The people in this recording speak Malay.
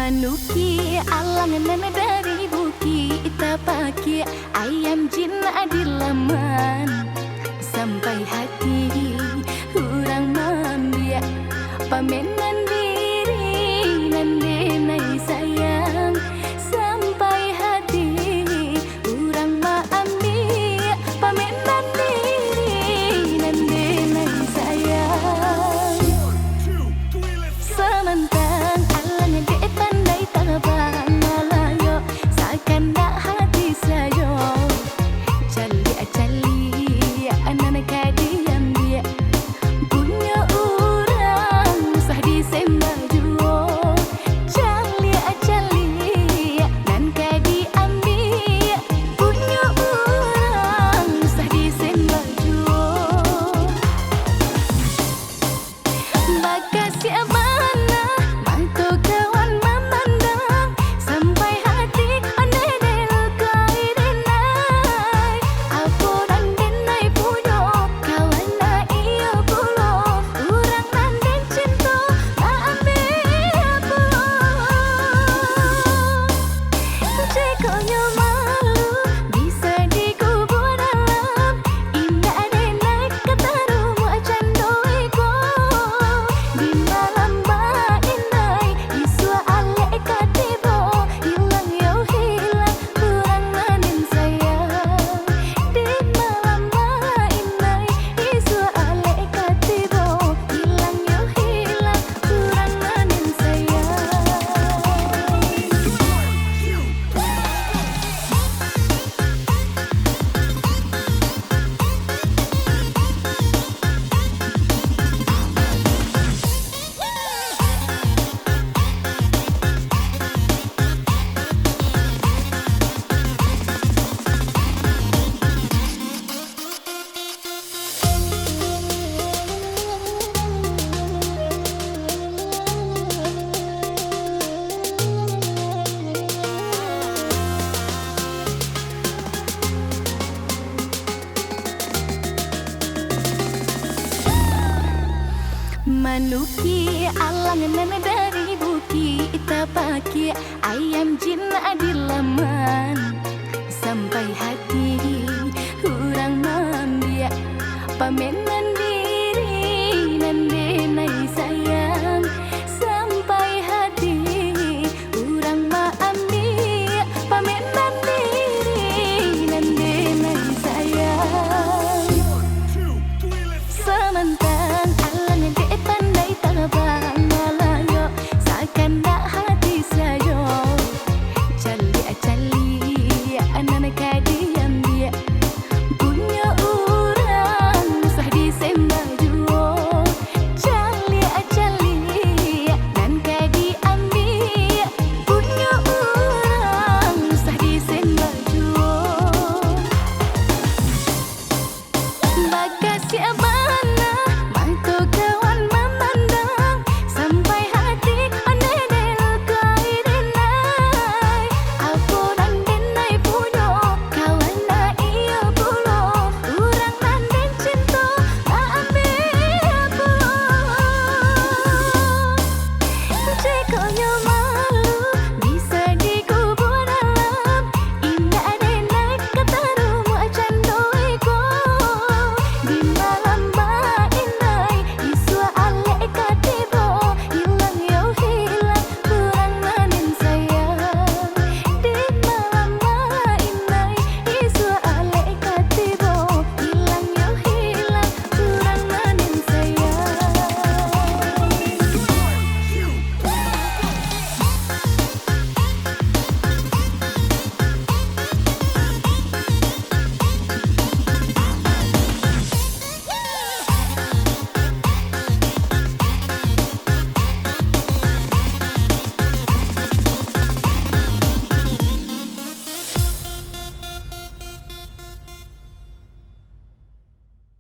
Manuki alangan dari buki tapaki ayam jin di laman sampai hati urang mambia pamenan diri nandenai sayang sampai hati urang mambia pamenan diri nandenai sayang sementang alangan de pandai tabang malayo seakan dak hati sayo cali anak kadiam dia punya orang sah disembah juo cali dan kadiam dia punya orang sah disembah juo bagas siapa Manuki alangan dari buki tapaki ayam jin di laman sampai hati urang mambia pamen